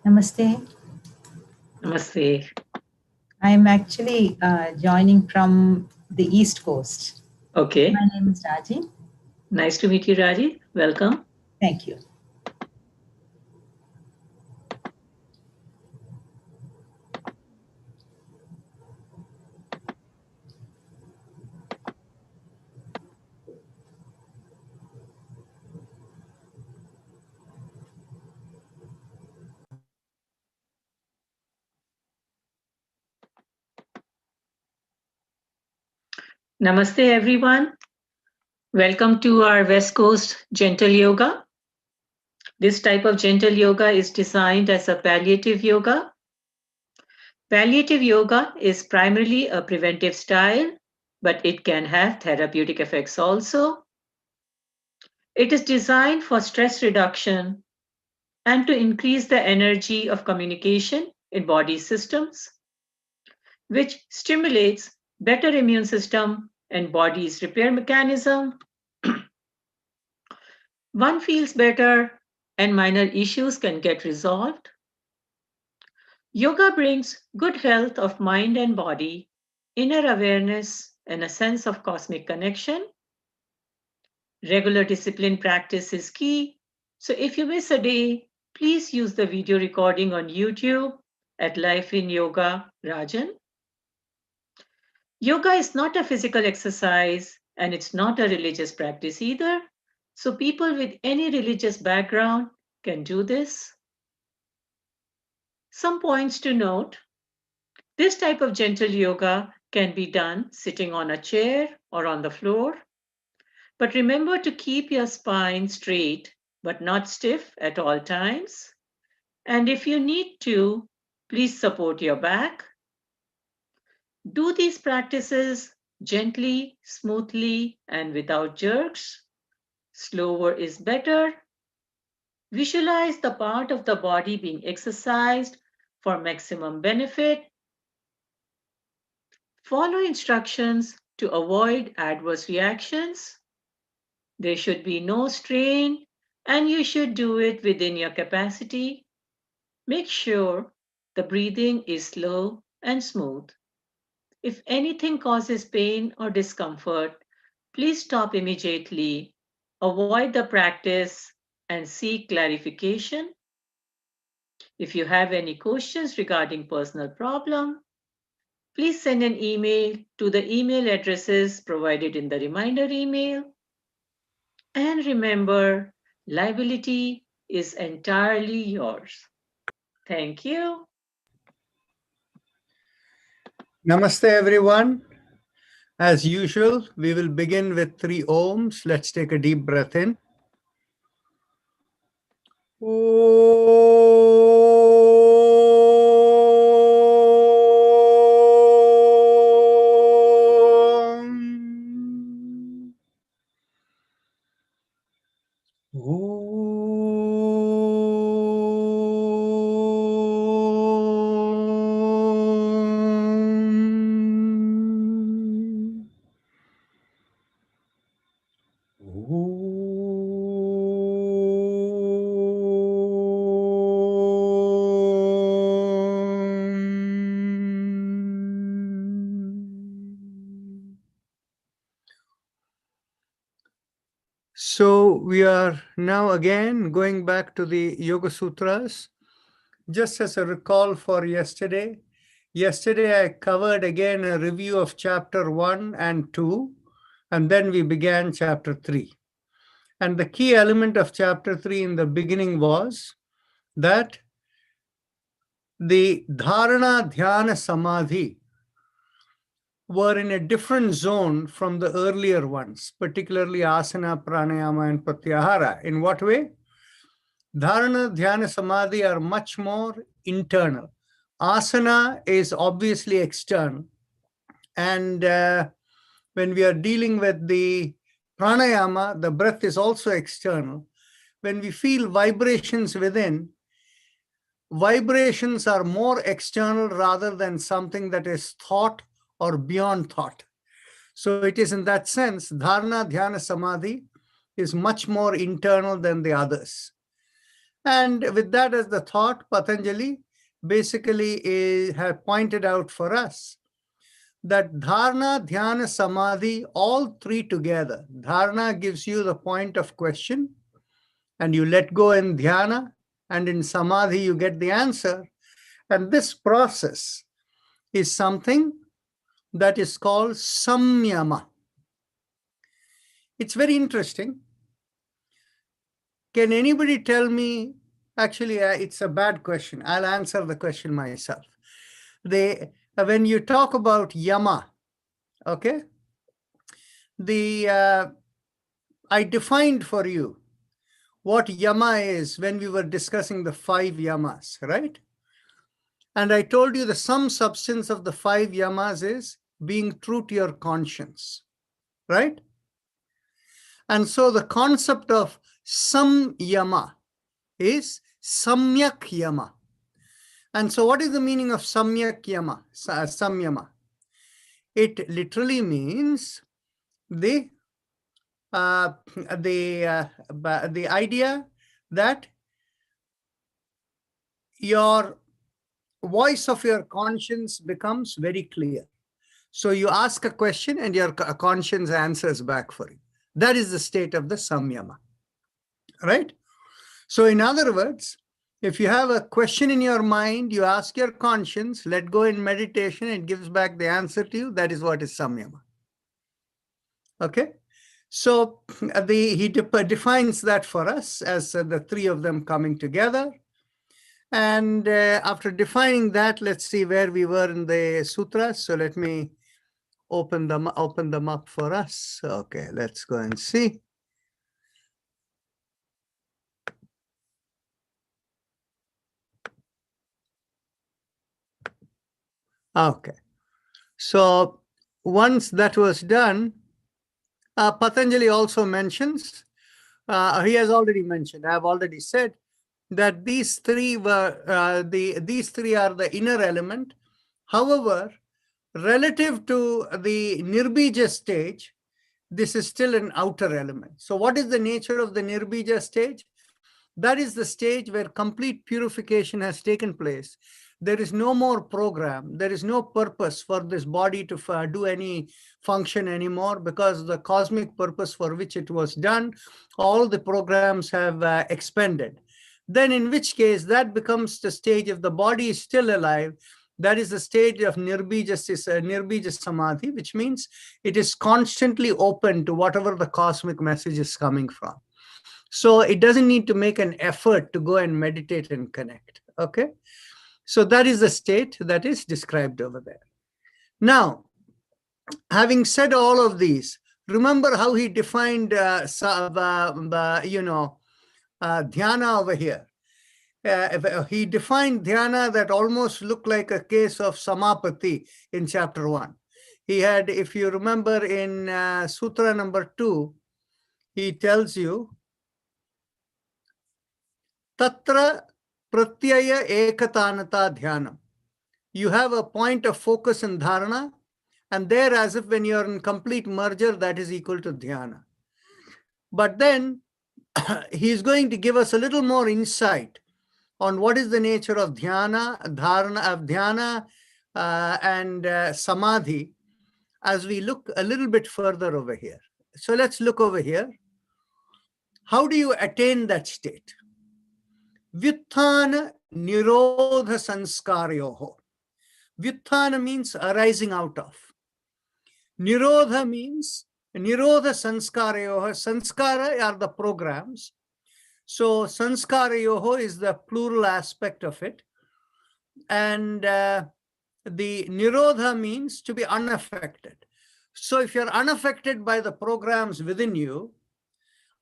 Namaste. Namaste. I'm actually joining from the East Coast. Okay. My name is Raji. Nice to meet you, Raji. Welcome. Thank you. Namaste, everyone. Welcome to our West Coast Gentle Yoga. This type of gentle yoga is designed as a palliative yoga. Palliative yoga is primarily a preventive style, but it can have therapeutic effects also. It is designed for stress reduction and to increase the energy of communication in body systems, which stimulates better immune system and body's repair mechanism. One feels better and minor issues can get resolved. Yoga brings good health of mind and body, inner awareness, and a sense of cosmic connection. Regular discipline practice is key. So if you miss a day, please use the video recording on YouTube at Life in Yoga Rajan. Yoga is not a physical exercise and it's not a religious practice either. So people with any religious background can do this. Some points to note: this type of gentle yoga can be done sitting on a chair or on the floor. But remember to keep your spine straight but not stiff at all times. And if you need to, please support your back. Do these practices gently, smoothly, and without jerks. Slower is better. Visualize the part of the body being exercised for maximum benefit. Follow instructions to avoid adverse reactions. There should be no strain, and you should do it within your capacity. Make sure the breathing is slow and smooth. If anything causes pain or discomfort, please stop immediately, avoid the practice, and seek clarification. If you have any questions regarding personal problem, please send an email to the email addresses provided in the reminder email. And remember, liability is entirely yours. Thank you. Namaste, everyone. As usual, we will begin with 3 ohms. Let's take a deep breath in. So we are now again going back to the Yoga Sutras. Just as a recall for yesterday, I covered again a review of chapter 1 and 2, and then we began chapter 3. And the key element of chapter 3 in the beginning was that the Dharana, Dhyana, Samadhi were in a different zone from the earlier ones, particularly asana, pranayama, and pratyahara. In what way? Dharana, Dhyana, Samadhi are much more internal. Asana is obviously external. And when we are dealing with the pranayama, the breath is also external. When we feel vibrations within, vibrations are more external rather than something that is thought or beyond thought. So it is in that sense, Dharana, Dhyana, Samadhi is much more internal than the others. And with that as the thought, Patanjali basically has pointed out for us that dharana, dhyana, samadhi, all three together. Dharana gives you the point of question, and you let go in dhyana, and in samadhi you get the answer. And this process is something that is called samyama. It's very interesting. Can anybody tell me, actually, it's a bad question. I'll answer the question myself. When you talk about yama, okay, I defined for you what yama is when we were discussing the 5 yamas, right? And I told you the sum substance of the 5 yamas is being true to your conscience, right? And so the concept of samyama is samyak yama. And so what is the meaning of samyak yama, samyama? It literally means the idea that your voice of your conscience becomes very clear. So you ask a question and your conscience answers back for you. That is the state of the samyama, right? So in other words, if you have a question in your mind, you ask your conscience, let go in meditation, it gives back the answer to you. That is what is samyama. Okay? So he defines that for us as the 3 of them coming together. And after defining that, let's see where we were in the sutras. So let me open them up for us. Okay, let's go and see. Okay, so once that was done, Patanjali also mentions, he has already mentioned, I have already said that these 3 were these 3 are the inner element. However, relative to the nirbija stage, this is still an outer element. So what is the nature of the nirbija stage? That is the stage where complete purification has taken place. There is no more program. There is no purpose for this body to do any function anymore, because the cosmic purpose for which it was done, all the programs have expended. Then in which case that becomes the stage, if the body is still alive, that is the stage of nirbija samadhi, which means it is constantly open to whatever the cosmic message is coming from. So it doesn't need to make an effort to go and meditate and connect. Okay. So that is the state that is described over there. Now, having said all of these, remember how he defined dhyana over here. He defined dhyana that almost looked like a case of samapati in chapter 1. He had, if you remember in sutra number 2, he tells you, Tatra pratyaya ekatanata dhyanam. You have a point of focus in dharana, and there, as if when you're in complete merger, that is equal to dhyana. But then he's going to give us a little more insight on what is the nature of dhyana, and samadhi as we look a little bit further over here. So let's look over here. How do you attain that state? Vyuthana nirodha sanskaryoho. Vyuthana means arising out of. Nirodha means nirodha sanskaryoho. Sanskara are the programs. So sanskarayoho is the plural aspect of it. And the nirodha means to be unaffected. So if you're unaffected by the programs within you,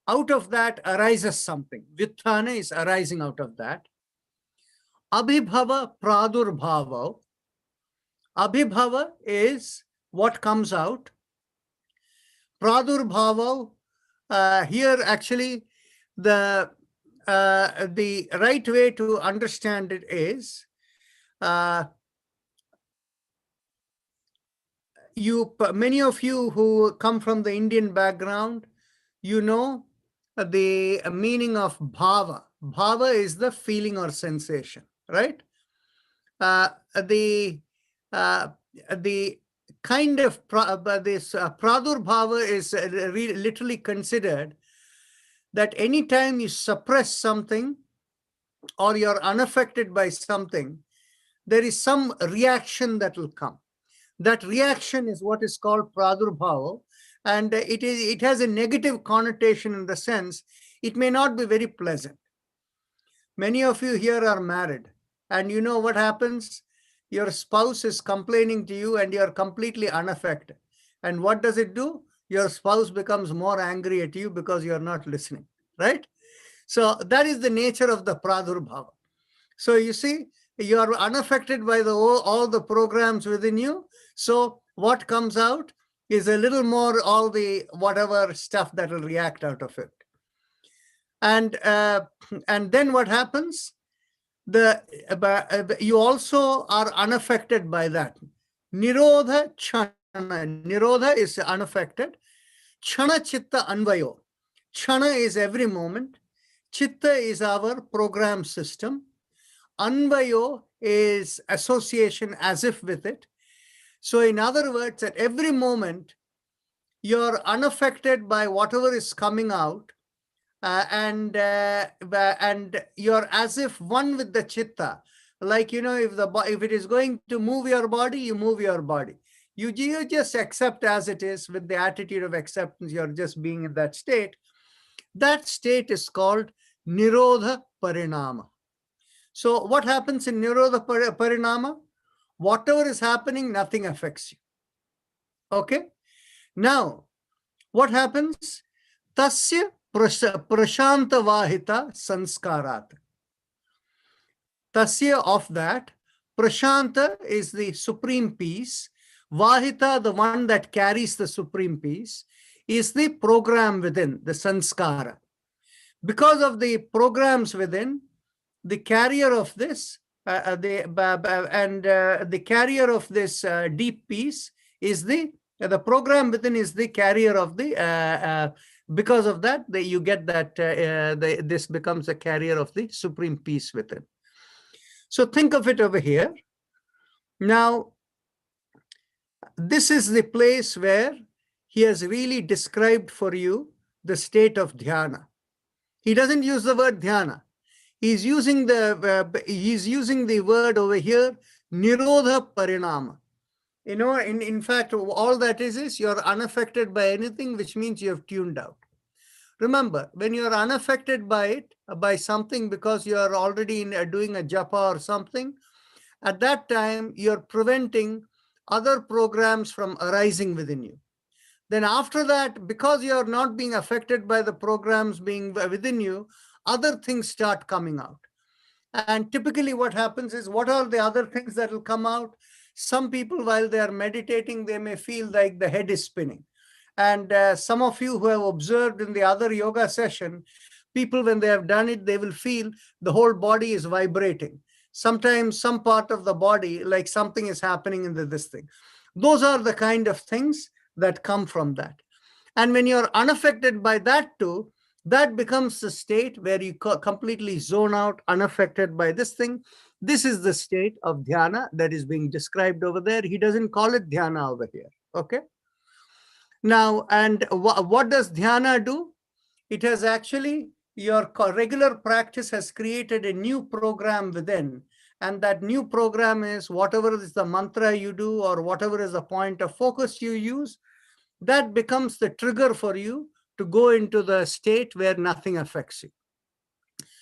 out of that arises something. Vyuthana is arising out of that. Abhibhava pradurbhava. Abhibhava is what comes out. Pradurbhava, here actually the right way to understand it is many of you who come from the Indian background, you know the meaning of bhava. bhava is the feeling or sensation, right? The kind of this pradurbhava is literally considered that anytime you suppress something or you're unaffected by something, there is some reaction that will come. That reaction is what is called pradurbhava, and it has a negative connotation in the sense it may not be very pleasant. Many of you here are married, and you know what happens? Your spouse is complaining to you and you're completely unaffected. And what does it do? Your spouse becomes more angry at you because you're not listening, right? So that is the nature of the pradurbhava. So you see, you are unaffected by all the programs within you. So what comes out is a little more all the whatever stuff that will react out of it. And then what happens? You also are unaffected by that. Nirodha chana. Nirodha is unaffected. Chana chitta anvayo. Chana is every moment. Chitta is our program system. Anvayo is association as if with it. So in other words, at every moment, you're unaffected by whatever is coming out, and you're as if one with the chitta. Like, if it is going to move your body, you move your body. You just accept as it is with the attitude of acceptance. You're just being in that state. That state is called Nirodha Parinama. So what happens in Nirodha Parinama? Whatever is happening, nothing affects you. Okay? Now, what happens? Tasya prashanta vahita sanskarat. Tasya, of that, prashanta is the supreme peace. Vahita, the one that carries the supreme peace, is the program within, the sanskara. Because of the programs within, the carrier of this, the carrier of this deep peace is the program within is the carrier of the, because of that, you get that this becomes a carrier of the supreme peace within. So think of it over here. Now, this is the place where he has really described for you the state of dhyana. He doesn't use the word dhyana. He's using the word over here, Nirodha Parinama. In fact, all that is you're unaffected by anything, which means you have tuned out. Remember, when you're unaffected by it, by something, because you're already doing a japa or something, at that time, you're preventing other programs from arising within you. Then after that, because you're not being affected by the programs being within you, other things start coming out. And typically what happens is, what are the other things that will come out? Some people, while they are meditating, they may feel like the head is spinning. And some of you who have observed in the other yoga session, people, when they have done it, they will feel the whole body is vibrating. Sometimes some part of the body, like something is happening in this thing. Those are the kind of things that come from that. And when you're unaffected by that too, that becomes the state where you completely zone out, unaffected by this thing. This is the state of dhyana that is being described over there. He doesn't call it dhyana over here. Okay. Now, and what does dhyana do? It has actually, your regular practice has created a new program within. And that new program is whatever is the mantra you do or whatever is the point of focus you use, that becomes the trigger for you to go into the state where nothing affects you.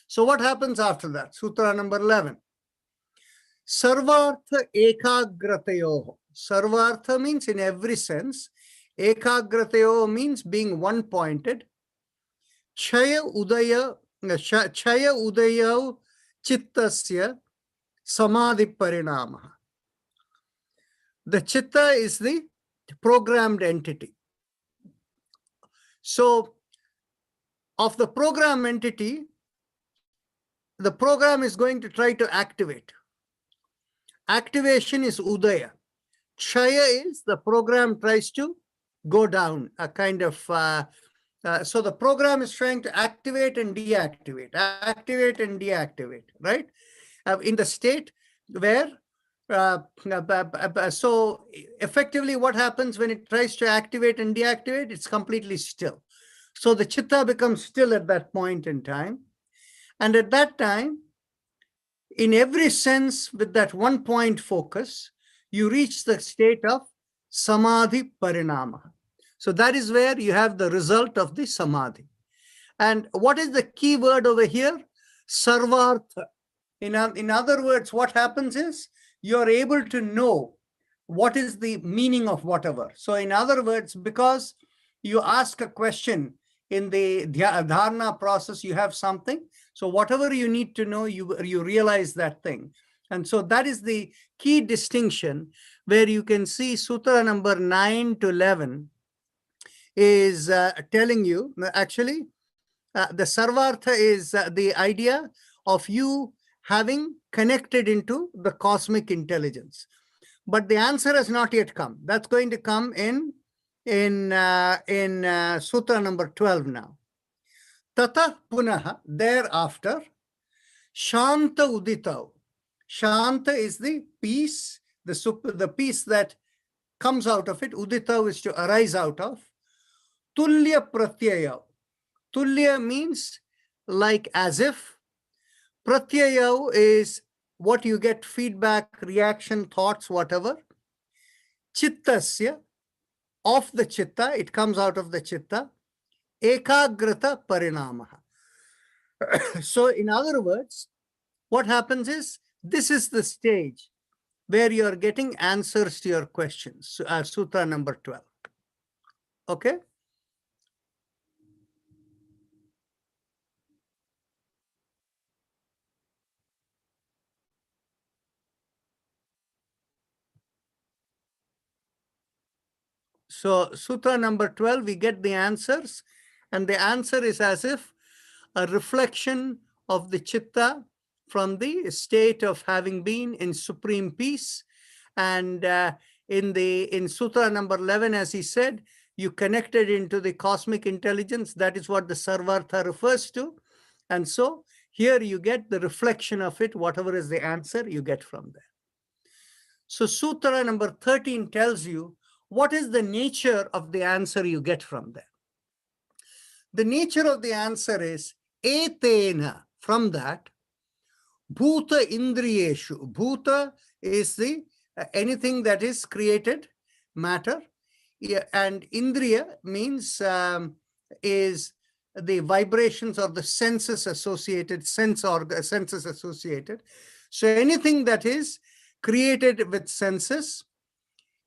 So what happens after that? Sutra number 11. Sarvartha ekagrateyo. Sarvartha means in every sense. Ekagrateyo means being one-pointed. Chaya udaya chittasya samadhi parinama. The chitta is the programmed entity. So, of the program entity, the program is going to try to activate. Activation is udaya. Chaya is the program tries to go down, a kind of So the program is trying to activate and deactivate, right? In the state where, so effectively what happens when it tries to activate and deactivate, it's completely still. So the chitta becomes still at that point in time. And at that time, in every sense, with that one point focus, you reach the state of samadhi parinama. So that is where you have the result of the samadhi. And what is the key word over here? Sarvartha. In other words, what happens is you're able to know what is the meaning of whatever. So in other words, because you ask a question in the dharana process, you have something. So whatever you need to know, you realize that thing. And so that is the key distinction, where you can see Sutra number 9 to 11 is telling you, actually, the Sarvartha is the idea of you having connected into the cosmic intelligence. But the answer has not yet come. That's going to come in Sutra number 12 now. Tata punaha, thereafter, Shanta uditau. Shanta is the peace, the peace that comes out of it. Uditau is to arise out of. Tulya pratyaya. Tulya means like as if. Pratyaya is what you get, feedback, reaction, thoughts, whatever. Chittasya, of the chitta, it comes out of the chitta. Ekagrata parinamaha. So in other words, what happens is, this is the stage where you are getting answers to your questions. Sutra number 12. Okay? So Sutra number 12, we get the answers, and the answer is as if a reflection of the chitta from the state of having been in supreme peace. And in Sutra number 11, as he said, you connected into the cosmic intelligence. That is what the Sarvartha refers to. And so here you get the reflection of it, whatever is the answer you get from there. So Sutra number 13 tells you what is the nature of the answer you get from there. The nature of the answer is etena, from that, bhuta indriyeshu. Bhuta is the anything that is created matter, and indriya means is the vibrations or the senses associated, senses associated. So anything that is created with senses.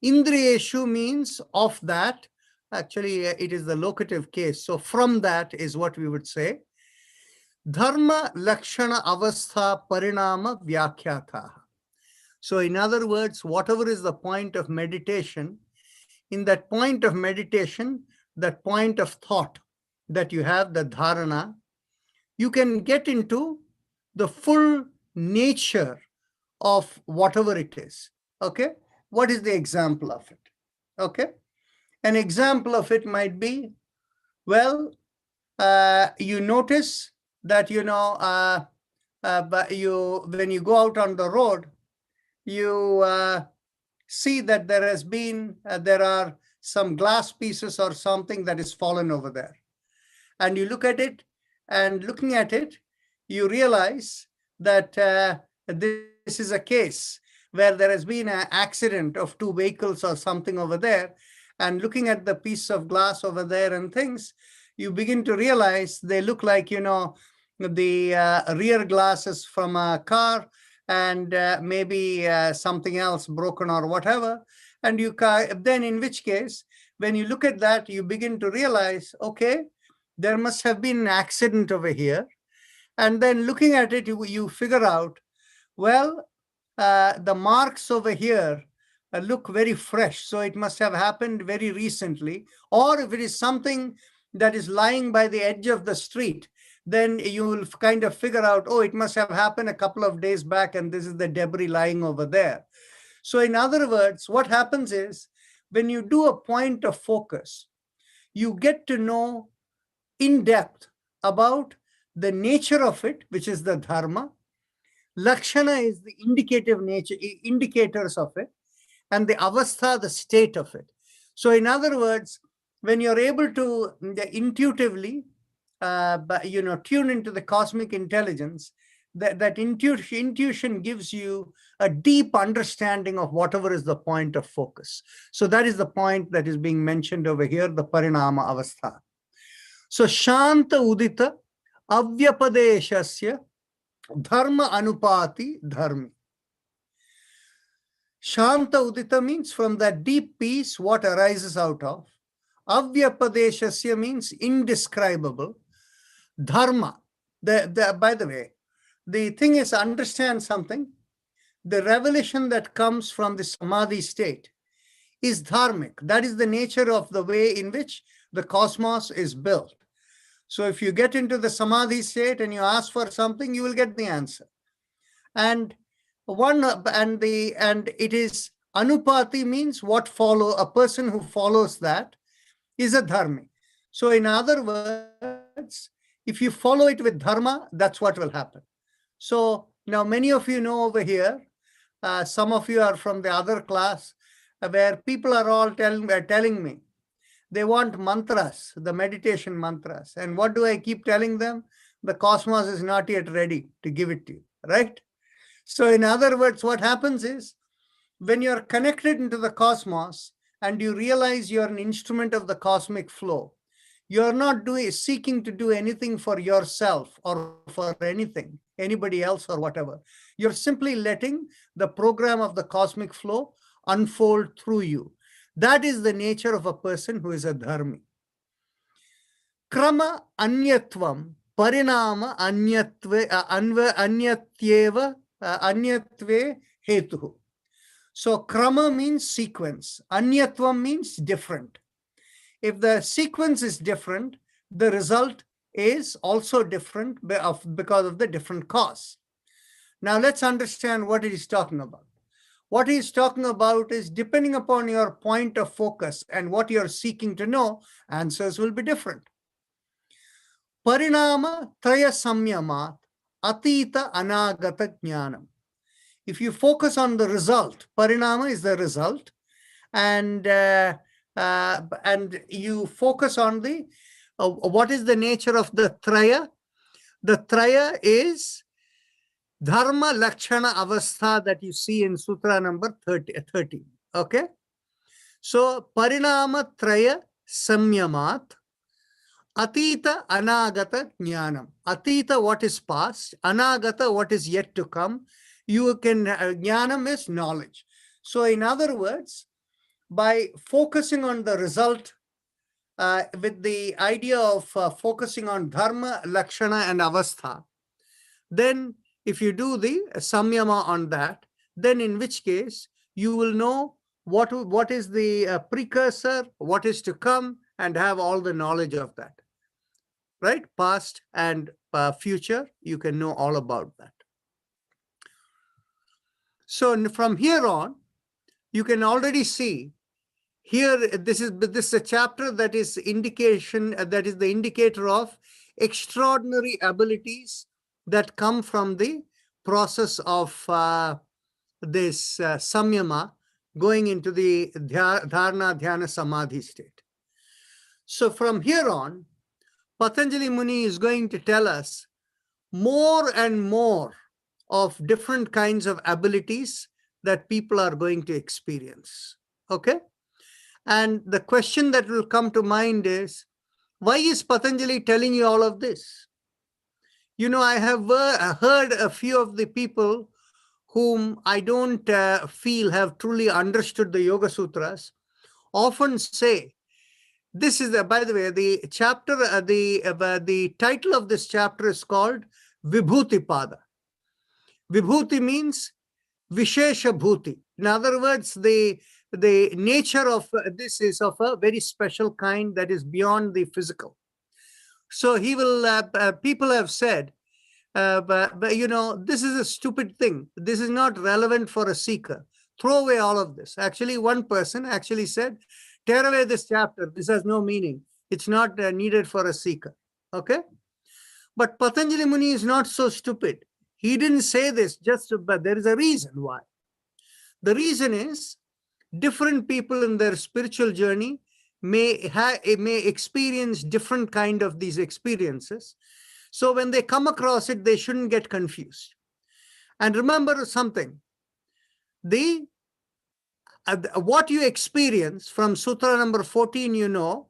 Indriyeshu means of that. Actually, it is the locative case. So from that is what we would say. Dharma lakshana avastha parinama vyakhyatha. So in other words, whatever is the point of meditation, in that point of meditation, that point of thought that you have, the dharana, you can get into the full nature of whatever it is. Okay? What is the example of it? Okay? An example of it might be, well, you notice that, when you go out on the road, you see that there are some glass pieces or something that is fallen over there. And you look at it, and looking at it, you realize that this is a case where there has been an accident of two vehicles or something over there. And looking at the piece of glass over there and things, you begin to realize they look like, the rear glasses from a car, and maybe something else broken or whatever. And then in which case, when you look at that, you begin to realize, okay, there must have been an accident over here. And then looking at it, you figure out, well, the marks over here look very fresh. So it must have happened very recently. Or if it is something that is lying by the edge of the street, then you will kind of figure out, oh, it must have happened a couple of days back, and this is the debris lying over there. So in other words, what happens is, when you do a point of focus, you get to know in depth about the nature of it, which is the dharma. Lakshana is the indicative nature, indicators of it, and the avastha, the state of it. So in other words, when you're able to intuitively, tune into the cosmic intelligence, that intuition gives you a deep understanding of whatever is the point of focus. So that is the point that is being mentioned over here, the parinama avastha. So shanta udita avyapadeshasya dharma anupati dharmi. Shanta udita means from that deep peace, what arises out of. Avyapadeshasya means indescribable. Dharma, by the way, the thing is, understand something. The revelation that comes from the samadhi state is dharmic. That is the nature of the way in which the cosmos is built. So if you get into the samadhi state and you ask for something, you will get the answer. And it is anupati means what follow, a person who follows that is a dharmi. So in other words, if you follow it with dharma, that's what will happen. So now many of you know over here, some of you are from the other class, where people are all telling me they want mantras, the meditation mantras. And what do I keep telling them? The cosmos is not yet ready to give it to you, right? So in other words, what happens is, when you're connected into the cosmos and you realize you're an instrument of the cosmic flow, you're not seeking to do anything for yourself or for anybody else or whatever. You're simply letting the program of the cosmic flow unfold through you. That is the nature of a person who is a dharmi. Krama anyatvam parinama anyatve hetuhu. So krama means sequence. Anyatvam means different. If the sequence is different, the result is also different because of the different cause. Now let's understand what it is talking about. What he is talking about is, depending upon your point of focus and what you're seeking to know, answers will be different. Parinama traya samyamat atita anagata jnanam. If you focus on the result, parinama is the result, and you focus on the what is the nature of the traya? The traya is dharma lakshana avastha that you see in sutra number 30. Okay, so parinama traya samyamat atita anagata jnanam. Atita, what is past; anagata, what is yet to come. You can jnanam is knowledge. So in other words, by focusing on the result with the idea of focusing on dharma, lakshana, and avastha, then if you do the samyama on that, then in which case you will know what is the precursor, what is to come, and have all the knowledge of that. Right? Past and future, you can know all about that. So from here on, you can already see here, this is a chapter that is indication, that is the indicator of extraordinary abilities that come from the process of this samyama going into the dharana dhyana samadhi state. So from here on, Patanjali Muni is going to tell us more and more of different kinds of abilities that people are going to experience. Okay? And the question that will come to mind is, why is Patanjali telling you all of this? You know, I have heard a few of the people whom I don't feel have truly understood the Yoga Sutras often say, this is, by the way, the chapter, the title of this chapter is called Vibhuti-pada. Vibhuti means Vishesha Bhuti. In other words, the nature of this is of a very special kind that is beyond the physical. So he will, people have said, but you know, this is a stupid thing. This is not relevant for a seeker. Throw away all of this. Actually, one person actually said, tear away this chapter. This has no meaning. It's not needed for a seeker. Okay. But Patanjali Muni is not so stupid. He didn't say this but there is a reason why. The reason is different people in their spiritual journey may experience different kind of these experiences. So when they come across it, they shouldn't get confused. And remember something, what you experience from Sutra number 14,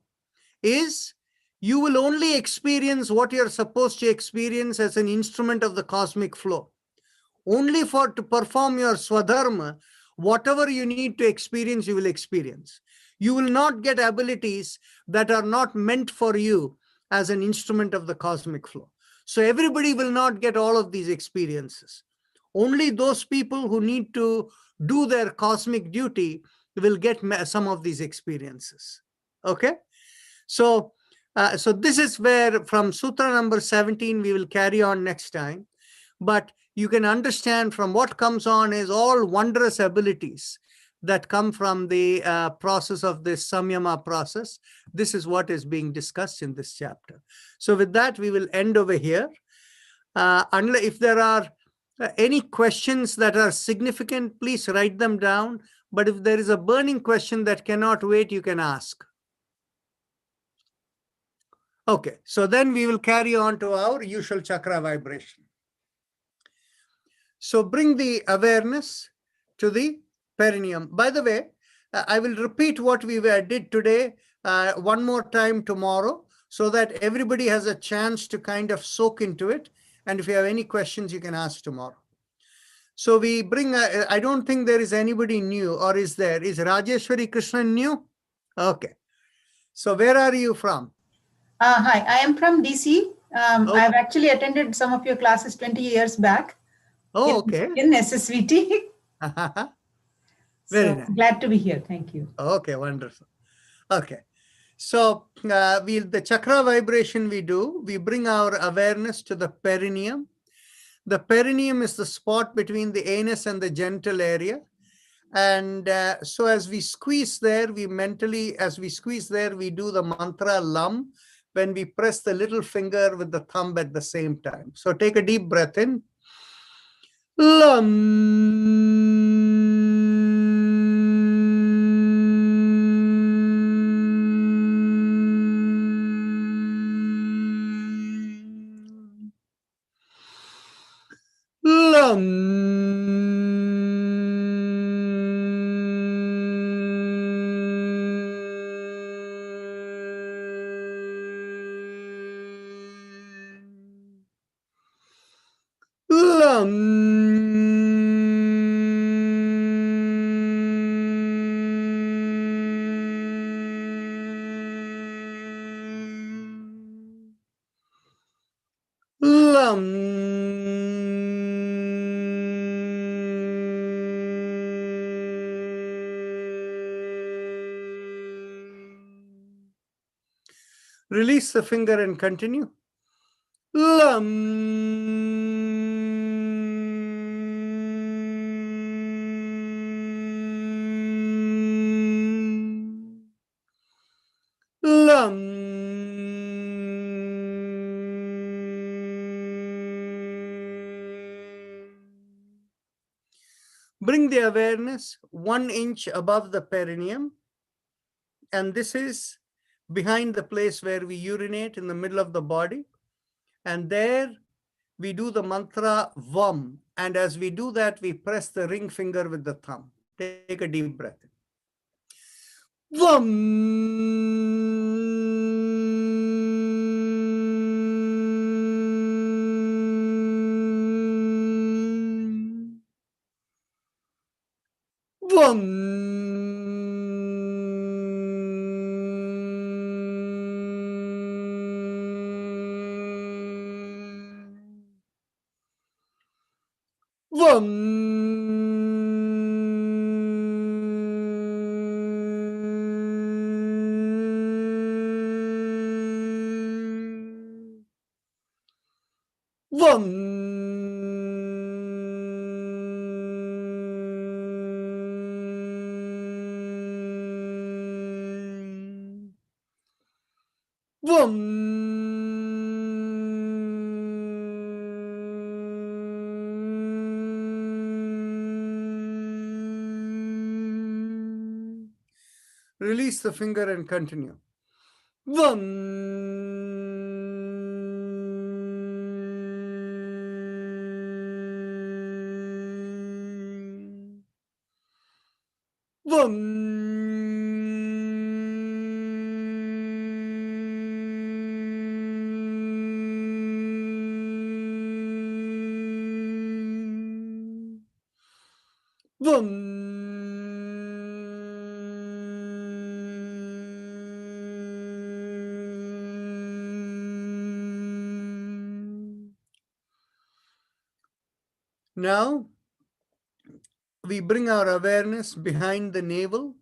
is you will only experience what you're supposed to experience as an instrument of the cosmic flow. Only to perform your Swadharma, whatever you need to experience, you will experience. You will not get abilities that are not meant for you as an instrument of the cosmic flow. So everybody will not get all of these experiences. Only those people who need to do their cosmic duty will get some of these experiences. Okay? So this is where from Sutra number 17, we will carry on next time. But you can understand from what comes on is all wondrous abilities that come from the process of this Samyama process. This is what is being discussed in this chapter. So with that, we will end over here. Unless if there are any questions that are significant, please write them down. But if there is a burning question that cannot wait, you can ask. Okay, so then we will carry on to our usual chakra vibration. So bring the awareness to the perineum. By the way, I will repeat what we did today one more time tomorrow so that everybody has a chance to kind of soak into it. And if you have any questions, you can ask tomorrow. So we bring, I don't think there is anybody new, or is there? Is Rajeshwari Krishnan new? Okay. So where are you from? Hi, I am from DC. Okay. I've actually attended some of your classes 20 years back. Oh, okay. In SSVT. Very so nice. Glad to be here. Thank you. Okay, wonderful. Okay. So the chakra vibration we bring our awareness to the perineum. The perineum is the spot between the anus and the genital area. And so as we squeeze there, we do the mantra Lam when we press the little finger with the thumb at the same time. So take a deep breath in. Lam. Release the finger and continue. Bring the awareness 1 inch above the perineum. And this is behind the place where we urinate in the middle of the body. And there we do the mantra Vam. And as we do that, we press the ring finger with the thumb. Take a deep breath. Vam. Vam. Vam. Release the finger and continue. Vam. Vam. Vam. Now, we bring our awareness behind the navel,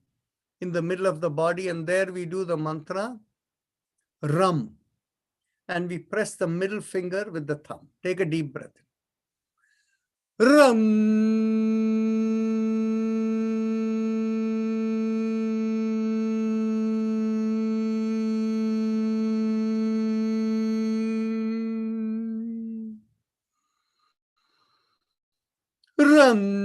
in the middle of the body, and there we do the mantra, Ram. And we press the middle finger with the thumb. Take a deep breath. Ram. Ram.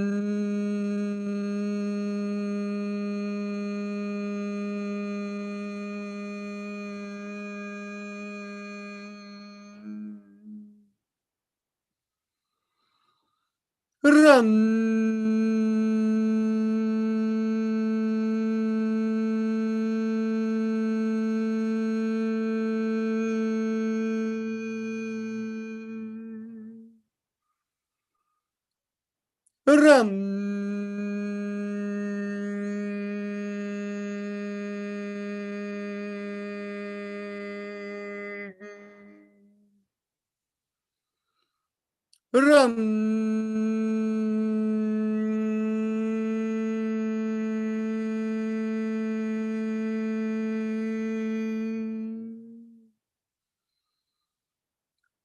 Ram. Ram. Ram.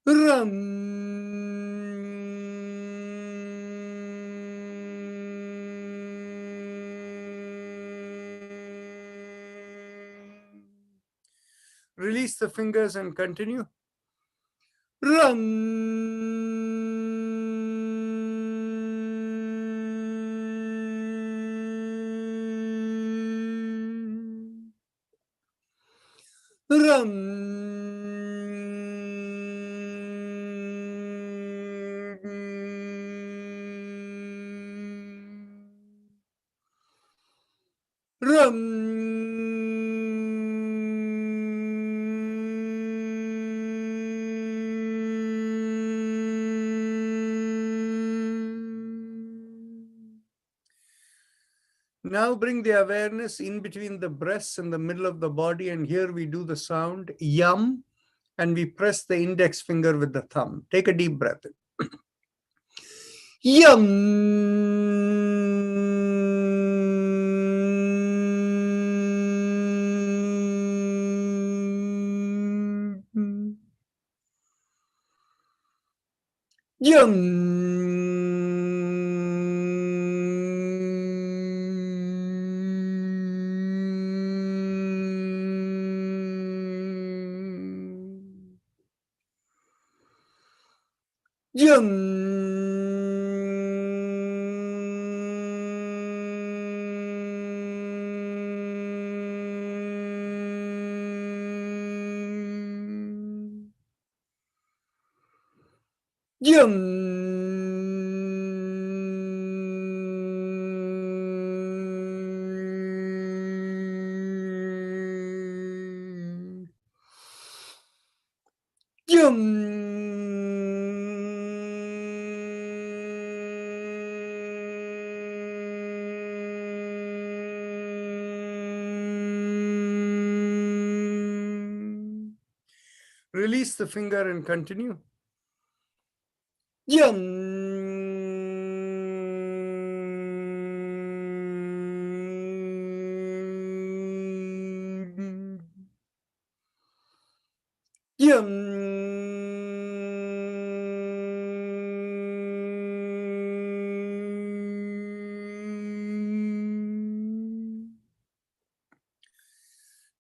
Ram. Release the fingers and continue. Ram. Ram. Ram. Now bring the awareness in between the breasts and the middle of the body, and here we do the sound Yam, and we press the index finger with the thumb. Take a deep breath. Yum. Release the finger and continue.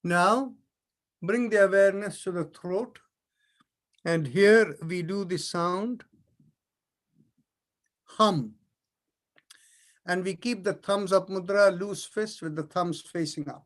Now, bring the awareness to the throat. And here we do the sound hum. And we keep the thumbs up mudra, loose fist with the thumbs facing up.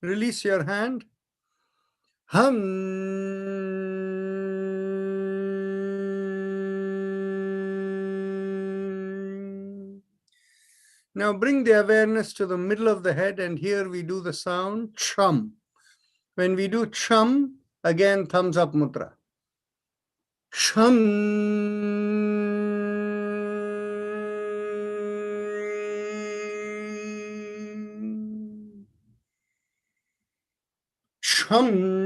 Release your hand. Now bring the awareness to the middle of the head, and here we do the sound chum. When we do chum, again thumbs up mudra. Chum. Chum.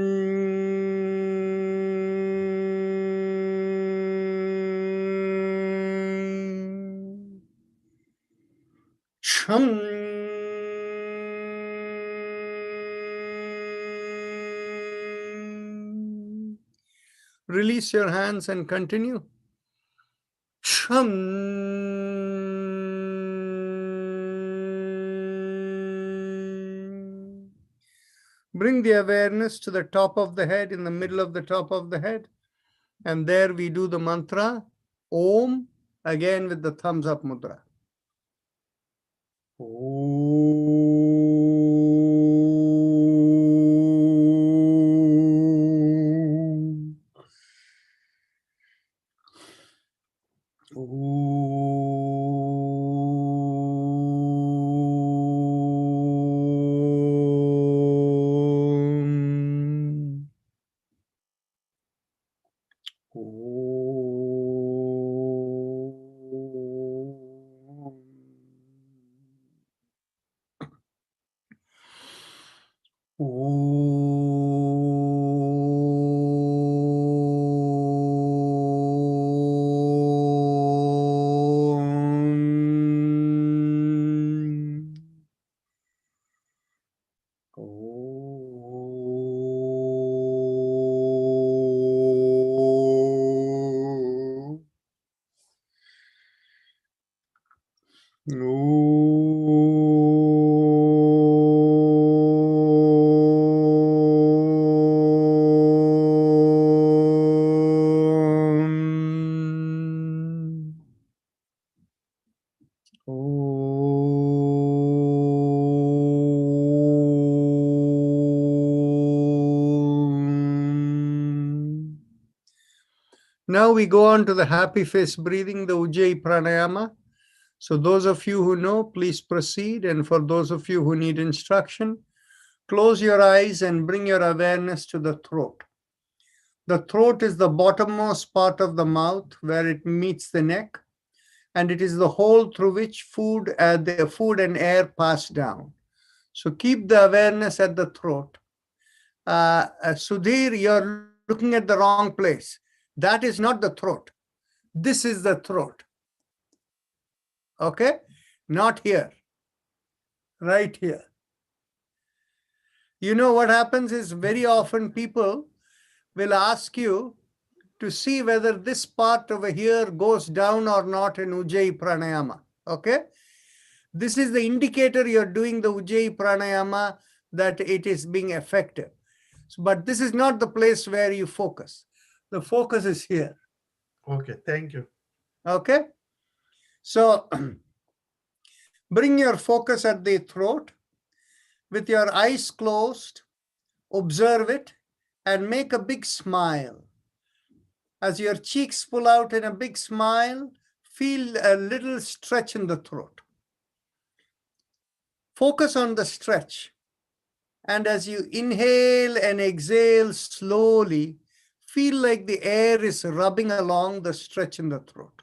Release your hands and continue. Chum. Bring the awareness to the top of the head, in the middle of the top of the head. And there we do the mantra, Om, again with the thumbs up mudra. Now we go on to the happy face breathing, the Ujjayi Pranayama. So those of you who know, please proceed. And for those of you who need instruction, close your eyes and bring your awareness to the throat. The throat is the bottommost part of the mouth where it meets the neck, and it is the hole through which food and air pass down. So keep the awareness at the throat. Sudhir, you're looking at the wrong place. That is not the throat. This is the throat. Okay? Not here. Right here. You know what happens is very often people will ask you to see whether this part over here goes down or not in Ujjayi Pranayama. Okay? This is the indicator you're doing the Ujjayi Pranayama, that it is being effective. But this is not the place where you focus. The focus is here. Okay, thank you. Okay? So bring your focus at the throat with your eyes closed, observe it, and make a big smile. As your cheeks pull out in a big smile, feel a little stretch in the throat. Focus on the stretch. And as you inhale and exhale slowly, feel like the air is rubbing along the stretch in the throat.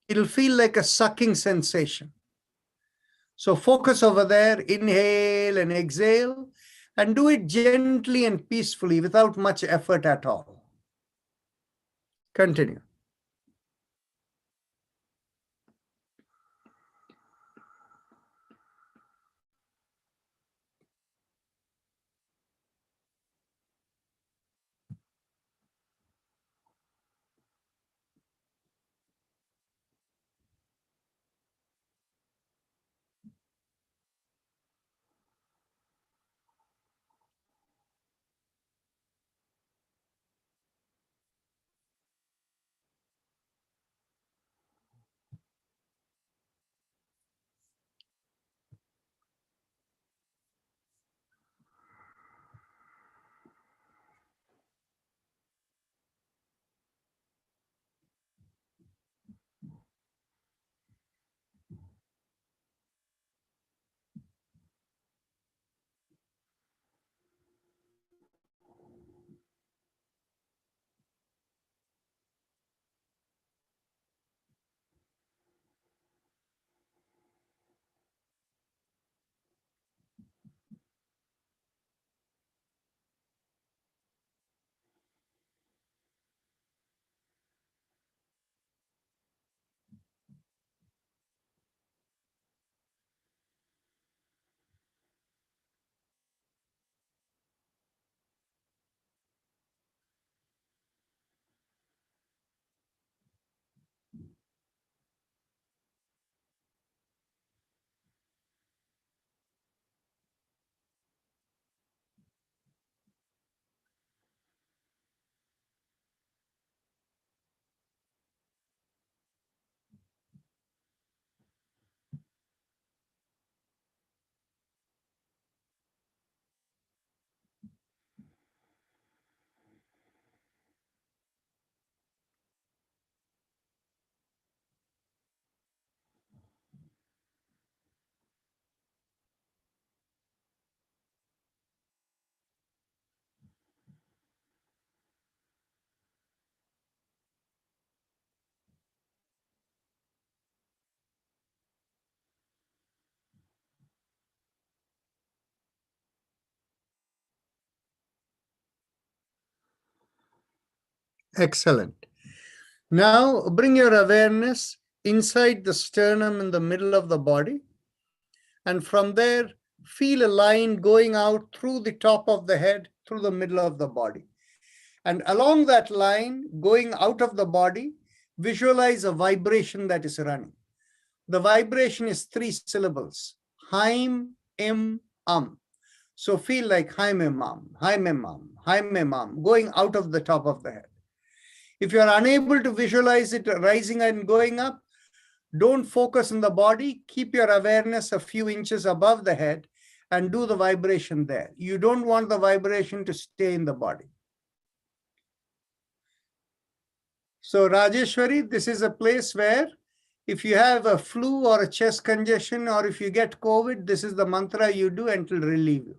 It'll feel like a sucking sensation. So focus over there, inhale and exhale, and do it gently and peacefully without much effort at all. Continue. Excellent. Now bring your awareness inside the sternum in the middle of the body. And from there, feel a line going out through the top of the head, through the middle of the body. And along that line, going out of the body, visualize a vibration that is running. The vibration is 3 syllables, Haim, Im, So feel like Haim, Imam, Haim, Imam, Haim, Imam, going out of the top of the head. If you are unable to visualize it rising and going up, don't focus on the body. Keep your awareness a few inches above the head and do the vibration there. You don't want the vibration to stay in the body. So Rajeshwari, this is a place where if you have a flu or a chest congestion, or if you get COVID, this is the mantra you do and it will relieve you.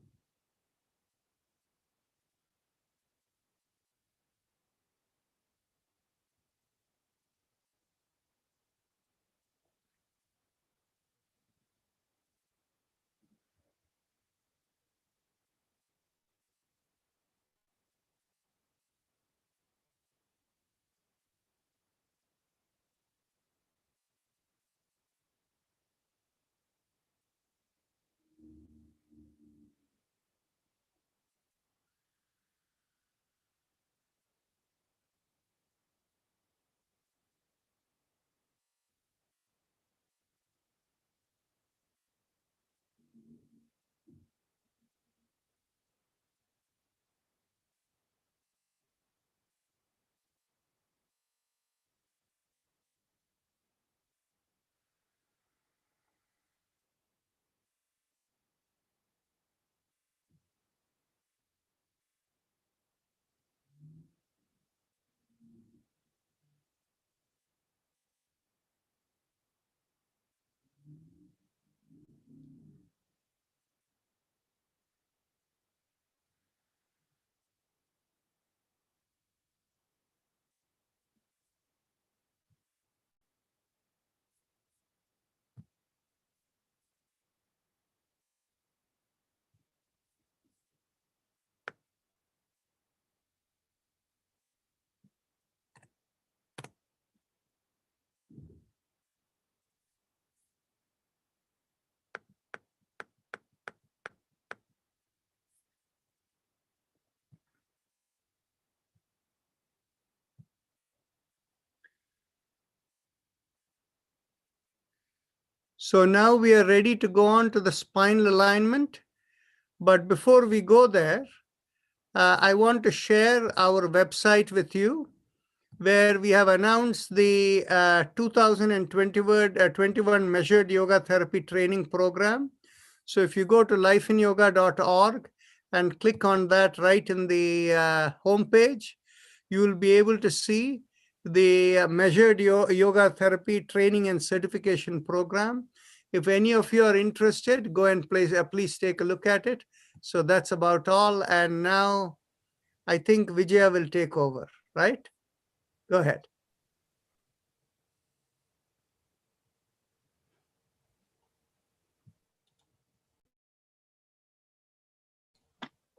So now we are ready to go on to the spinal alignment. But before we go there, I want to share our website with you, where we have announced the 2021 Measured Yoga Therapy Training Program. So if you go to lifeinyoga.org and click on that right in the homepage, you will be able to see the Measured Yoga Therapy Training and Certification Program. If any of you are interested, go and please take a look at it. So that's about all. And now I think Vijaya will take over, right? Go ahead.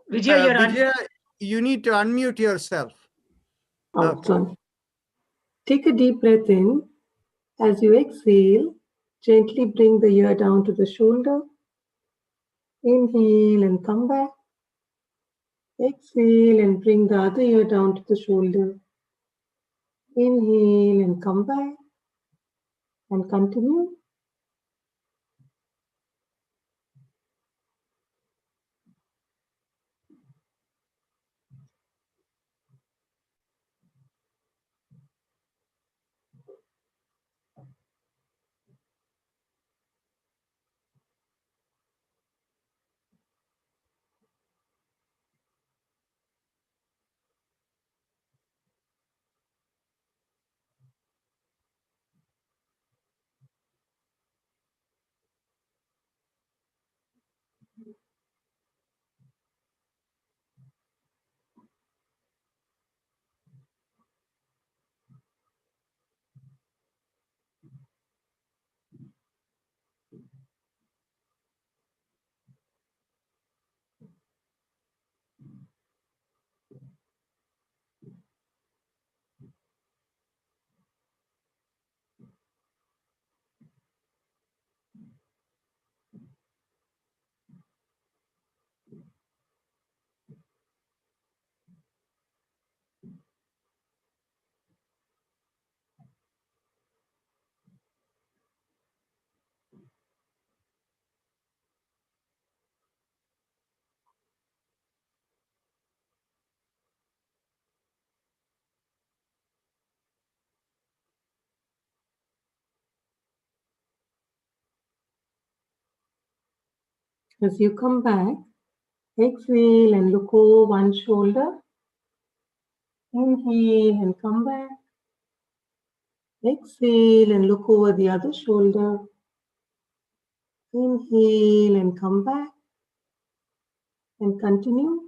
Vijaya, you're on. Vijaya, you need to unmute yourself. Oh, Okay. sorry. Take a deep breath in. As you exhale, gently bring the ear down to the shoulder. Inhale and come back. Exhale and bring the other ear down to the shoulder. Inhale and come back. And continue. As you come back, exhale and look over one shoulder. Inhale and come back. Exhale and look over the other shoulder. Inhale and come back. And continue.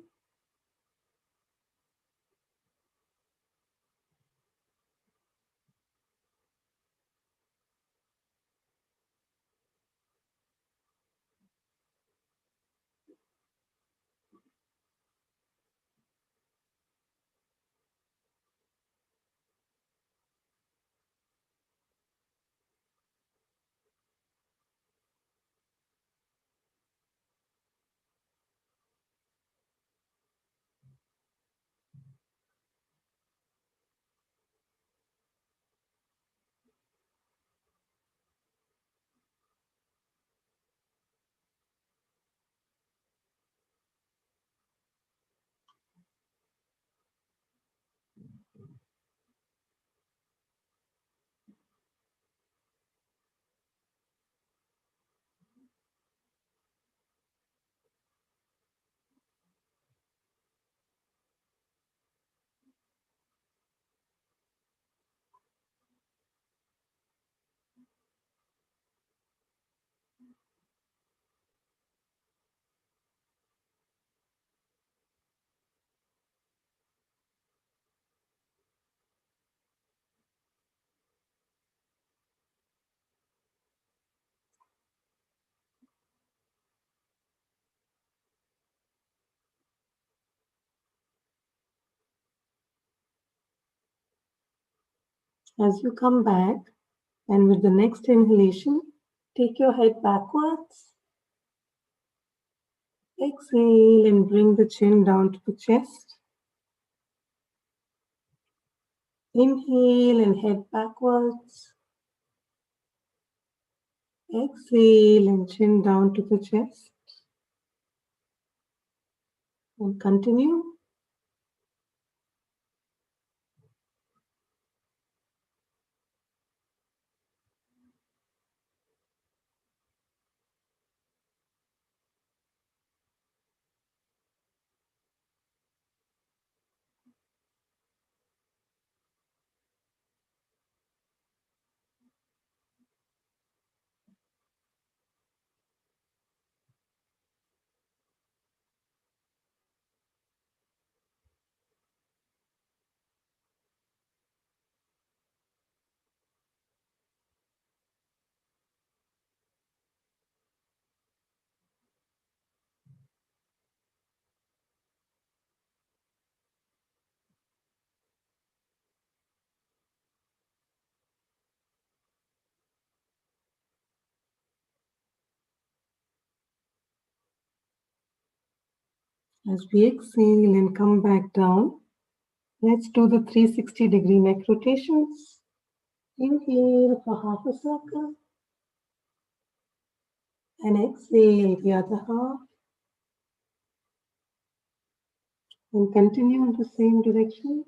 As you come back, and with the next inhalation, take your head backwards. Exhale and bring the chin down to the chest. Inhale and head backwards. Exhale and chin down to the chest. And continue. As we exhale and come back down, let's do the 360-degree neck rotations. Inhale for half a circle. And exhale the other half. And continue in the same direction.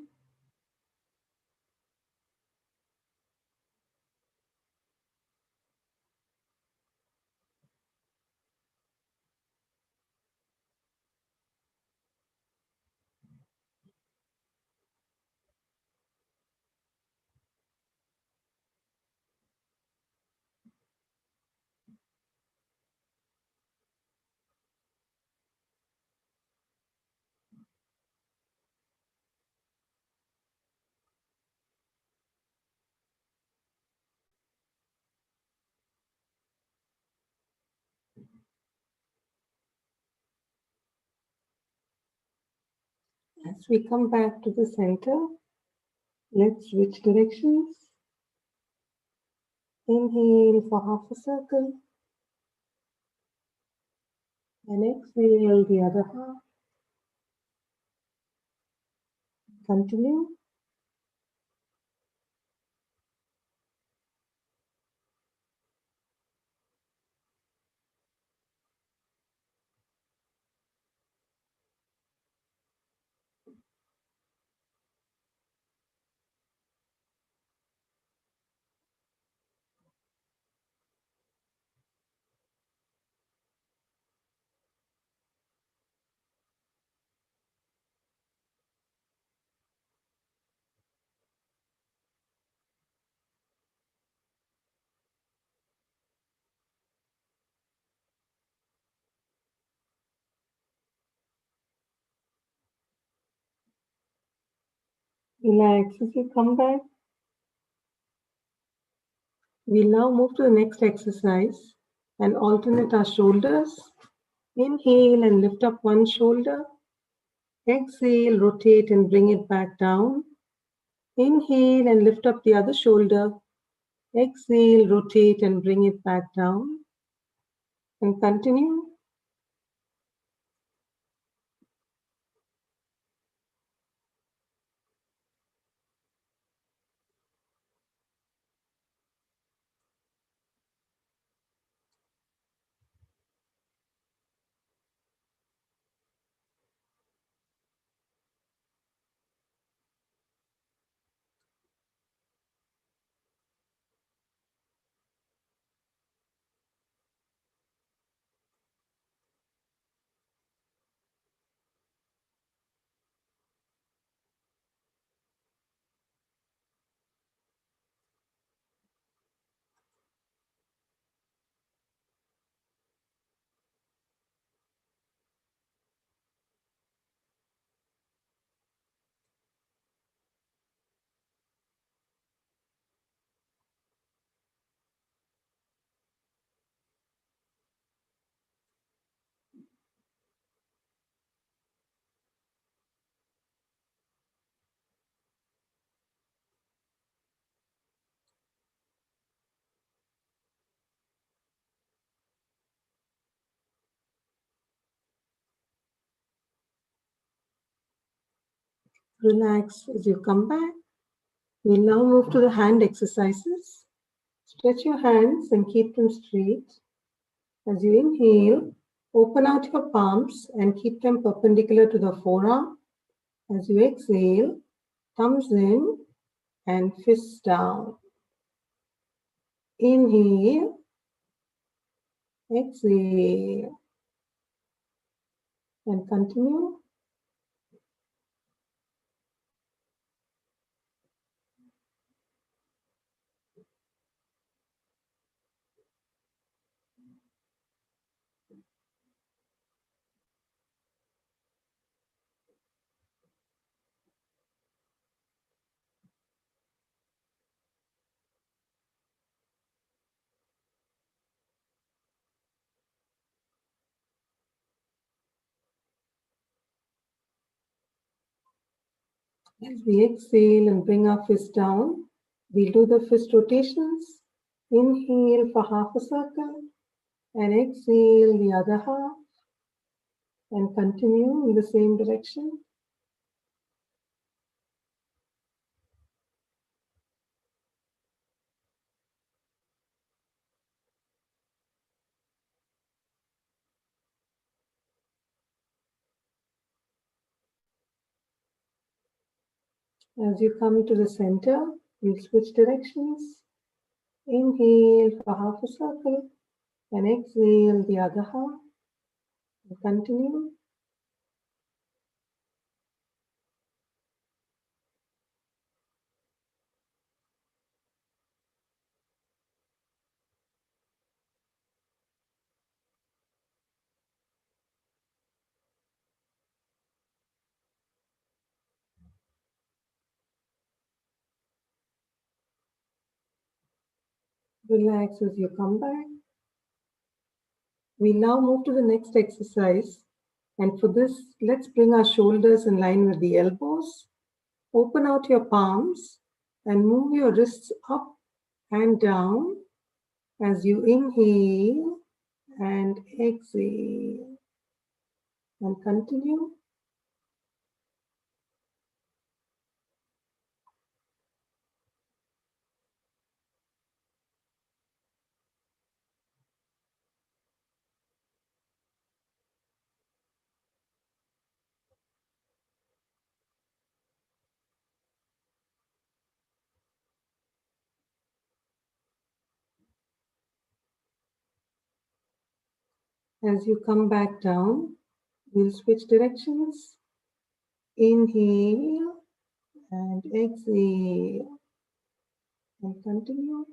As we come back to the center, let's switch directions. Inhale for half a circle. And exhale the other half. Continue. Relax as you come back. We'll now move to the next exercise and alternate our shoulders. Inhale and lift up one shoulder. Exhale, rotate and bring it back down. Inhale and lift up the other shoulder. Exhale, rotate and bring it back down. And continue. Relax as you come back. We'll now move to the hand exercises. Stretch your hands and keep them straight. As you inhale, open out your palms and keep them perpendicular to the forearm. As you exhale, thumbs in and fists down. Inhale, exhale, and continue. As we exhale and bring our fist down, we'll do the fist rotations. Inhale for half a circle and exhale the other half and continue in the same direction. As you come to the center, you'll switch directions. Inhale for half a circle and exhale the other half. And continue. Relax as you come back. We now move to the next exercise. And for this, let's bring our shoulders in line with the elbows. Open out your palms and move your wrists up and down as you inhale and exhale. And continue. As you come back down, we'll switch directions. Inhale and exhale. And continue.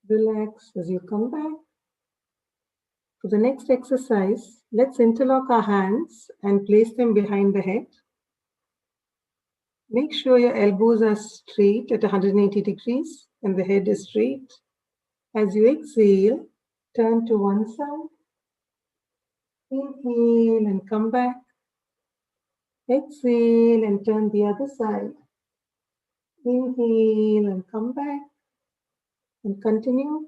Relax as you come back. For the next exercise, let's interlock our hands and place them behind the head. Make sure your elbows are straight at 180 degrees and the head is straight. As you exhale, turn to one side. Inhale and come back. Exhale and turn the other side. Inhale and come back. And continue.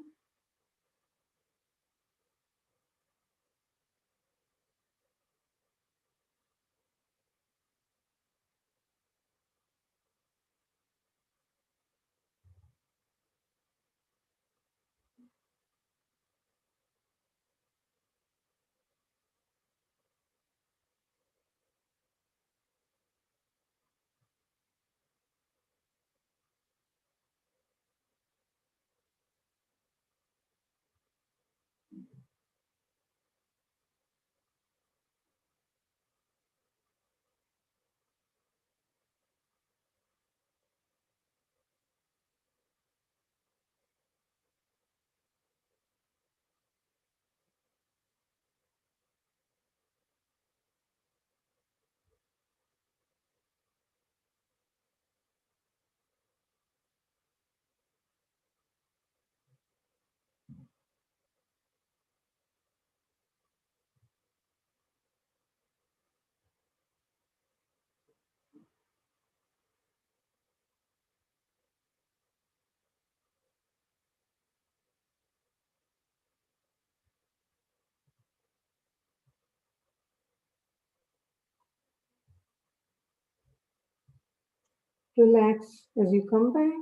Relax as you come back.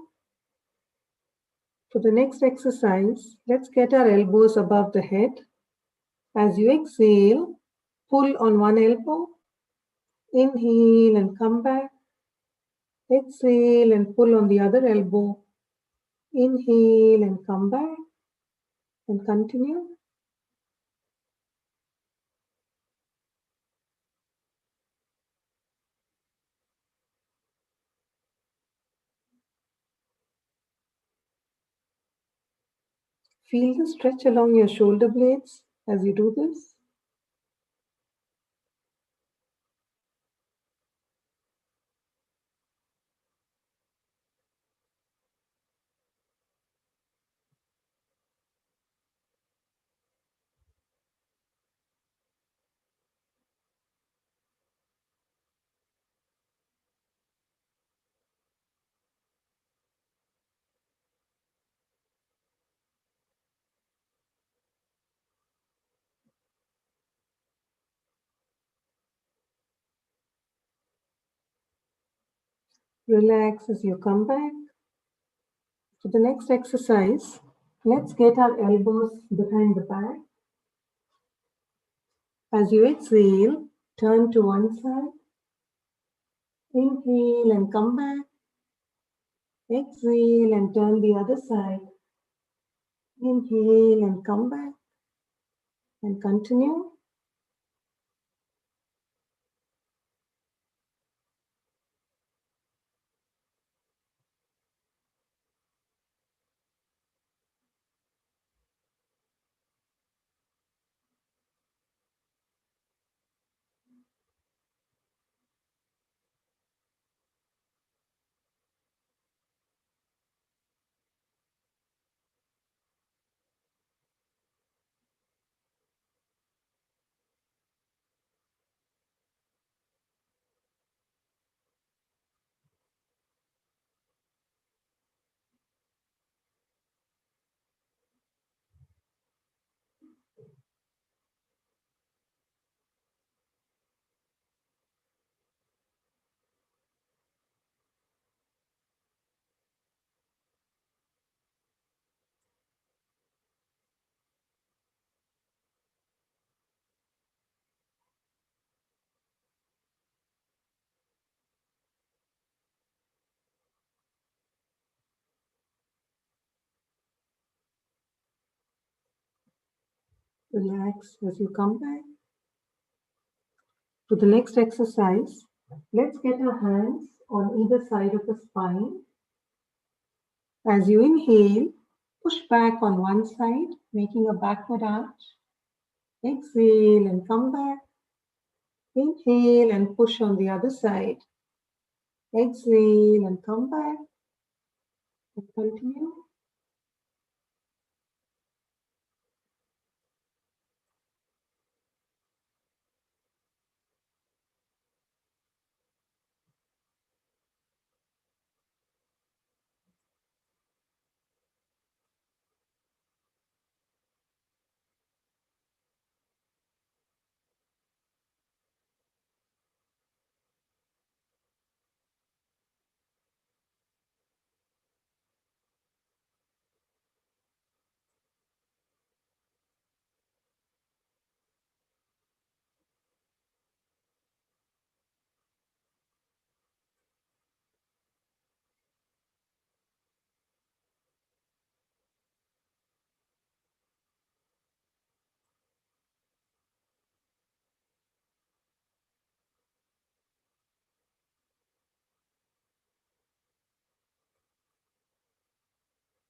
For the next exercise, let's get our elbows above the head. As you exhale, pull on one elbow. Inhale and come back. Exhale and pull on the other elbow. Inhale and come back. And continue. Feel the stretch along your shoulder blades as you do this. Relax as you come back. For the next exercise, let's get our elbows behind the back. As you exhale, turn to one side. Inhale and come back. Exhale and turn the other side. Inhale and come back. And continue. Relax as you come back. For the next exercise, let's get our hands on either side of the spine. As you inhale, push back on one side, making a backward arch. Exhale and come back. Inhale and push on the other side. Exhale and come back. And continue.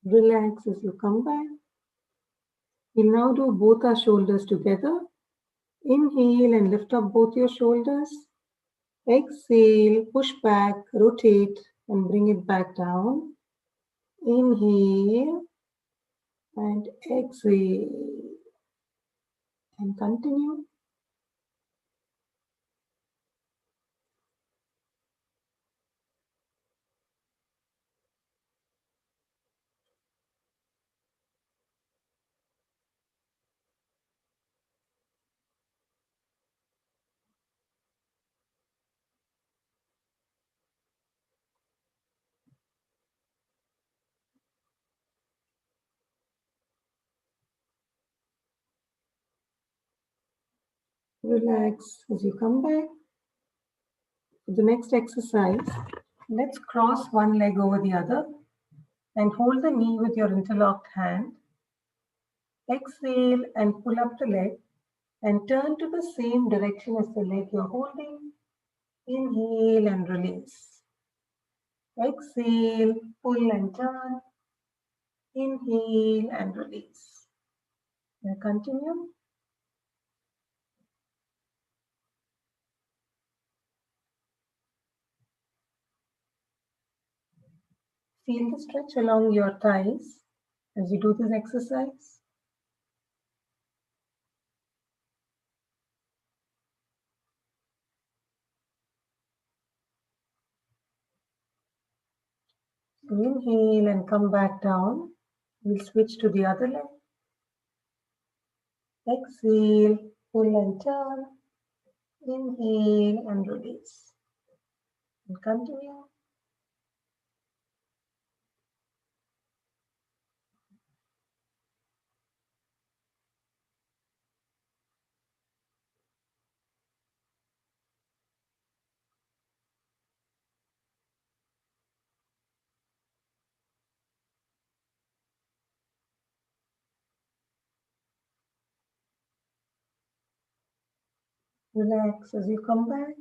Relax as you come back. We'll now do both our shoulders together. Inhale and lift up both your shoulders. Exhale, push back, rotate, and bring it back down. Inhale and exhale. And continue. Relax as you come back. For the next exercise, let's cross one leg over the other and hold the knee with your interlocked hand. Exhale and pull up the leg and turn to the same direction as the leg you're holding. Inhale and release. Exhale, pull and turn. Inhale and release. Now continue. Feel the stretch along your thighs as you do this exercise. So inhale and come back down. We'll switch to the other leg. Exhale, pull and turn. Inhale and release. And continue. Relax as you come back.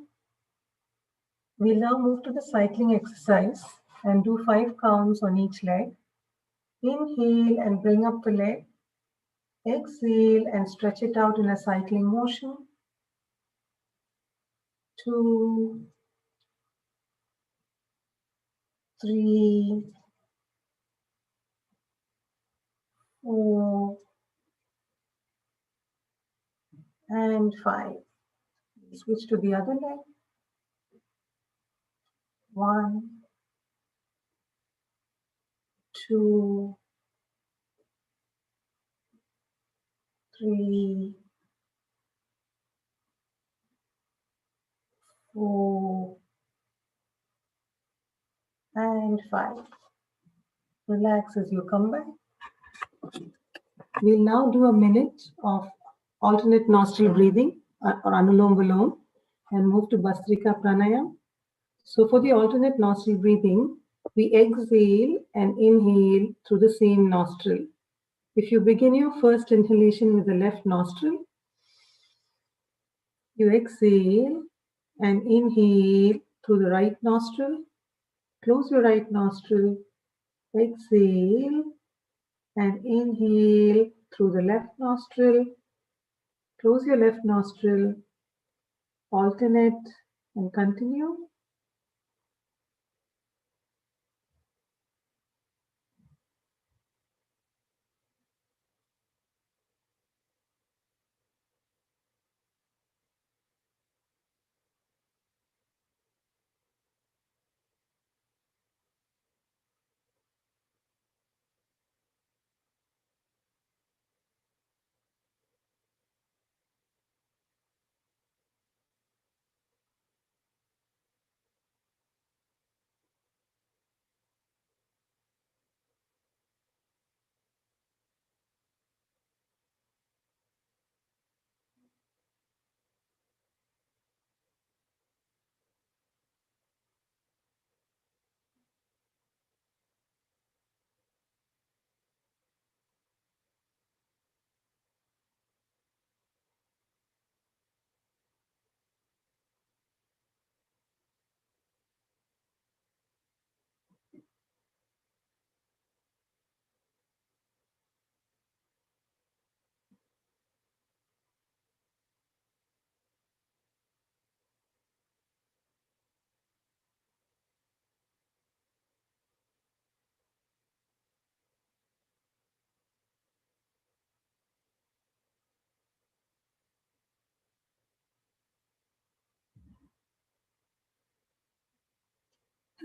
We'll now move to the cycling exercise and do 5 counts on each leg. Inhale and bring up the leg. Exhale and stretch it out in a cycling motion. 2, 3, 4, and 5. Switch to the other leg. 1, 2, 3, 4, and 5. Relax as you come back. We'll now do a minute of alternate nostril breathing or Anulom Vilom and move to Bhastrika Pranayam. So for the alternate nostril breathing, we exhale and inhale through the same nostril. If you begin your first inhalation with the left nostril, you exhale and inhale through the right nostril. Close your right nostril, exhale and inhale through the left nostril. Close your left nostril, alternate and continue.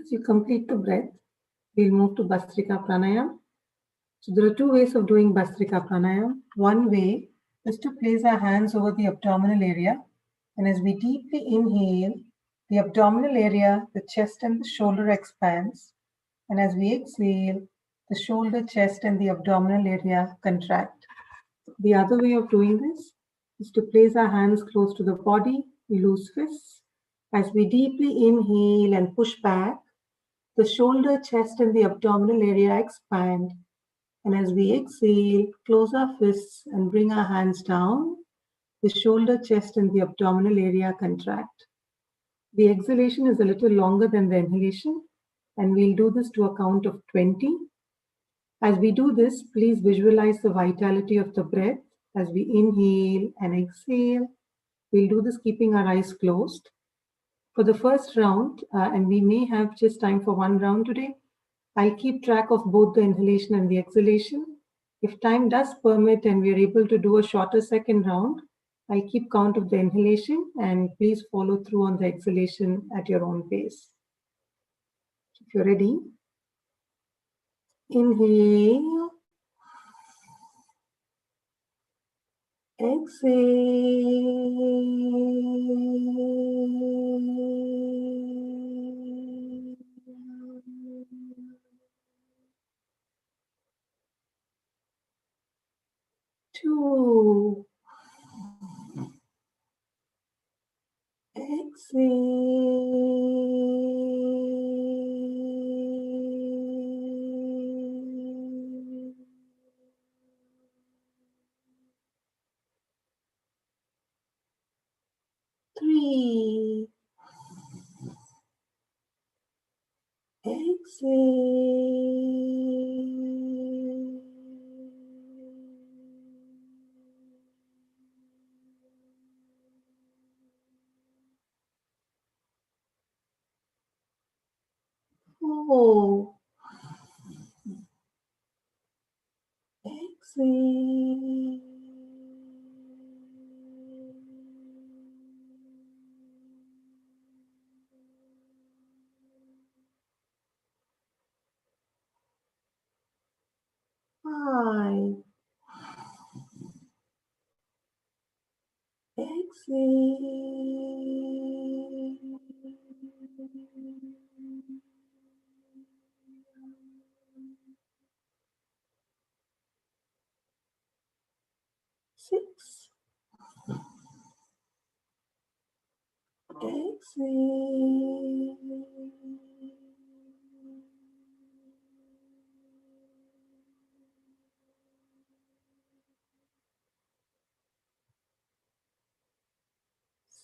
As you complete the breath, we'll move to Bhastrika Pranayam. So there are 2 ways of doing Bhastrika Pranayam. One way is to place our hands over the abdominal area, and as we deeply inhale, the abdominal area, the chest and the shoulder expands, and as we exhale, the shoulder, chest and the abdominal area contract. The other way of doing this is to place our hands close to the body, loose fists. As we deeply inhale and push back, the shoulder, chest, and the abdominal area expand. And as we exhale, close our fists and bring our hands down. The shoulder, chest, and the abdominal area contract. The exhalation is a little longer than the inhalation, and we'll do this to a count of 20. As we do this, please visualize the vitality of the breath as we inhale and exhale. We'll do this keeping our eyes closed. For the first round, and we may have just time for one round today, I'll keep track of both the inhalation and the exhalation. If time does permit and we are able to do a shorter second round, I'll keep count of the inhalation and please follow through on the exhalation at your own pace. If you're ready, inhale, exhale. 2. Exhale. 3. Exhale. 4. Exhale. 5. Exhale. 6. Exhale.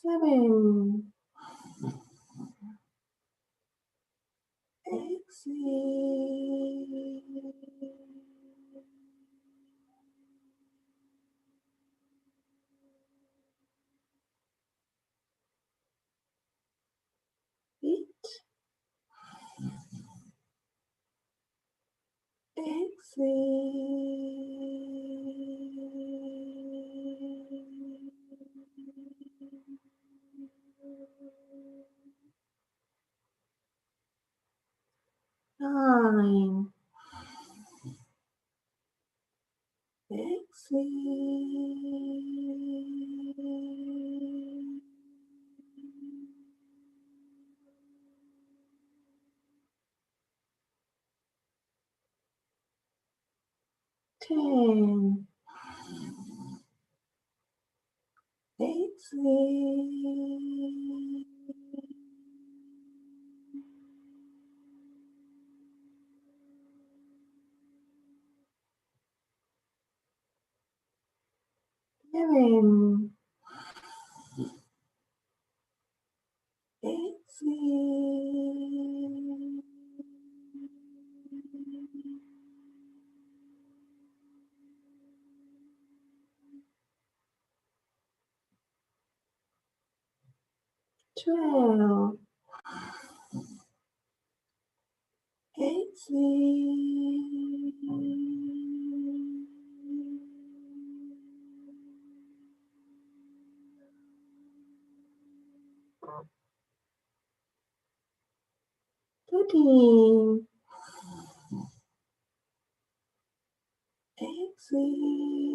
7. Exhale. 8. Exhale. 9. Exhale. 10. Exhale. 11. Exhale. 12. Exhale. 13. Exhale.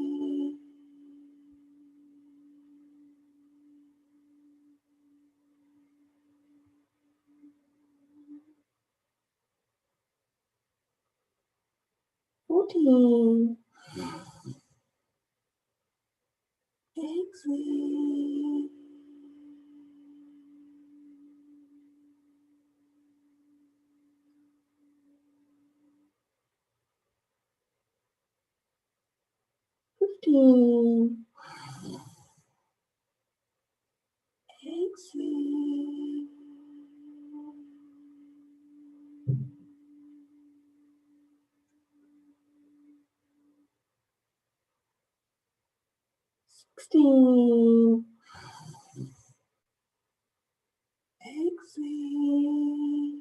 14. Exhale. 15. Exhale. 16. Exhale.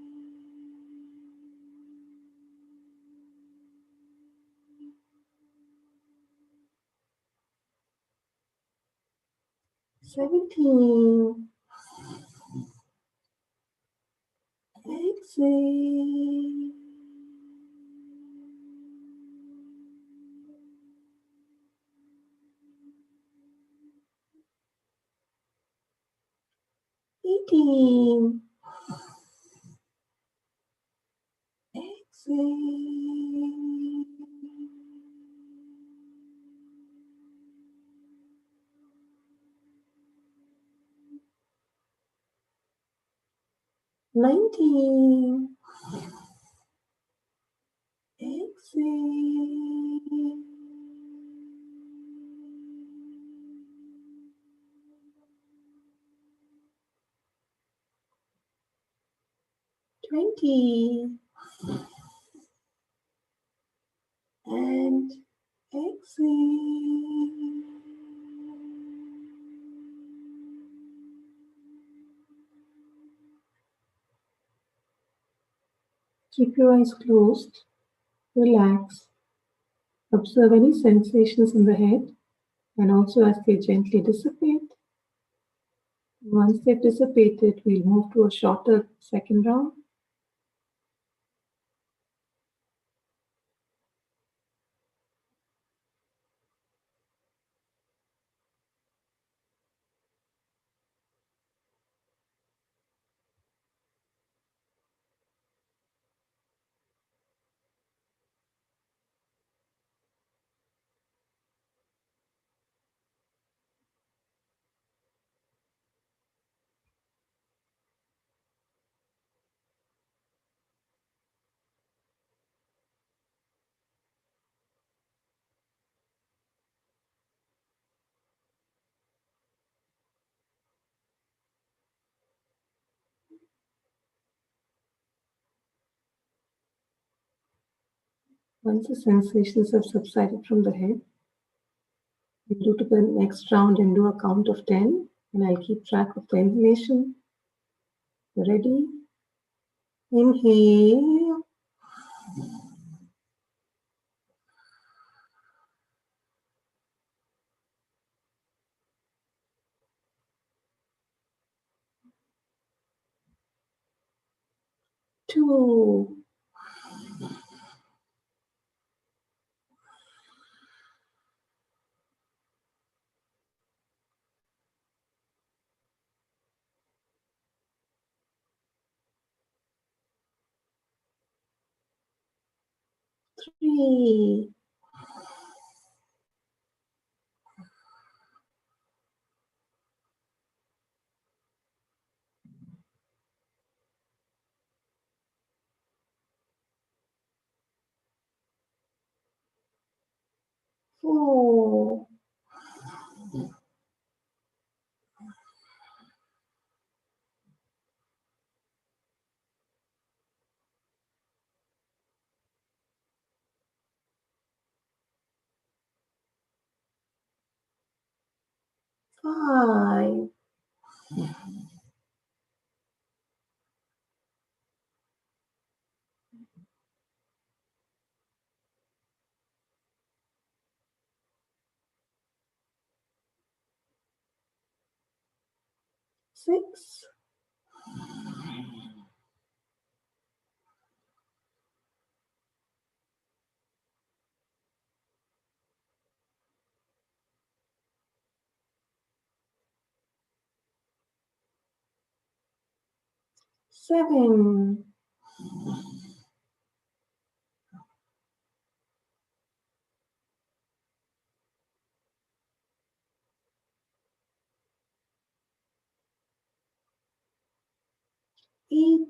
17. Exhale. 18. Exhale. 19. Exhale. 20. And exhale. Keep your eyes closed. Relax. Observe any sensations in the head and also as they gently dissipate. Once they've dissipated, we'll move to a shorter second round. Once the sensations have subsided from the head, we'll do to the next round and do a count of 10, and I'll keep track of the inhalation. Ready? Inhale. Two. Three. Four. Five. Six. Seven. 8,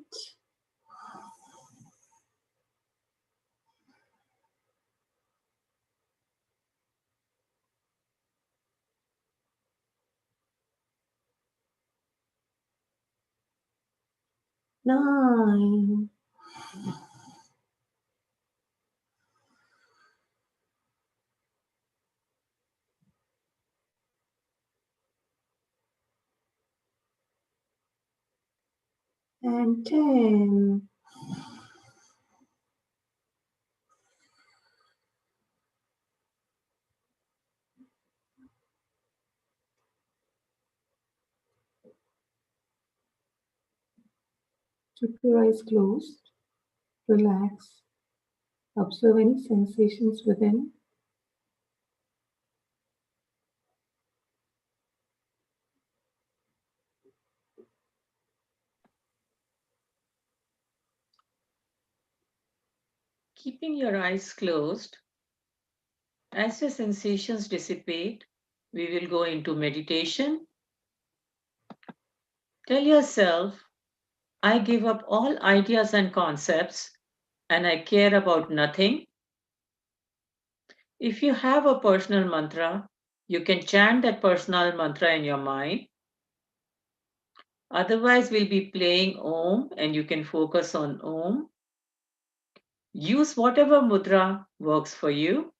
9, 10. Keep your eyes closed. Relax. Observe any sensations within. Keeping your eyes closed, as your sensations dissipate, we will go into meditation. Tell yourself, I give up all ideas and concepts and I care about nothing. If you have a personal mantra, you can chant that personal mantra in your mind. Otherwise, we'll be playing Om and you can focus on Om. Use whatever mudra works for you.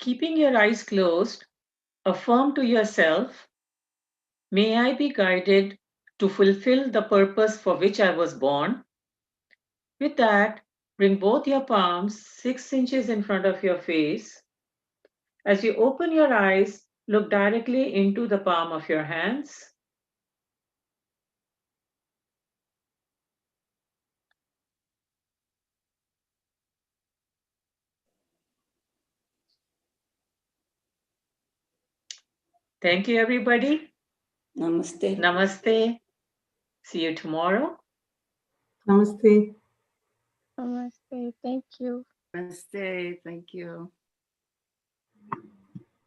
keeping your eyes closed, affirm to yourself, may I be guided to fulfill the purpose for which I was born. With that, bring both your palms 6 inches in front of your face. As you open your eyes, look directly into the palm of your hands. Thank you, everybody. Namaste. Namaste. See you tomorrow. Namaste. Namaste. Thank you. Namaste. Thank you.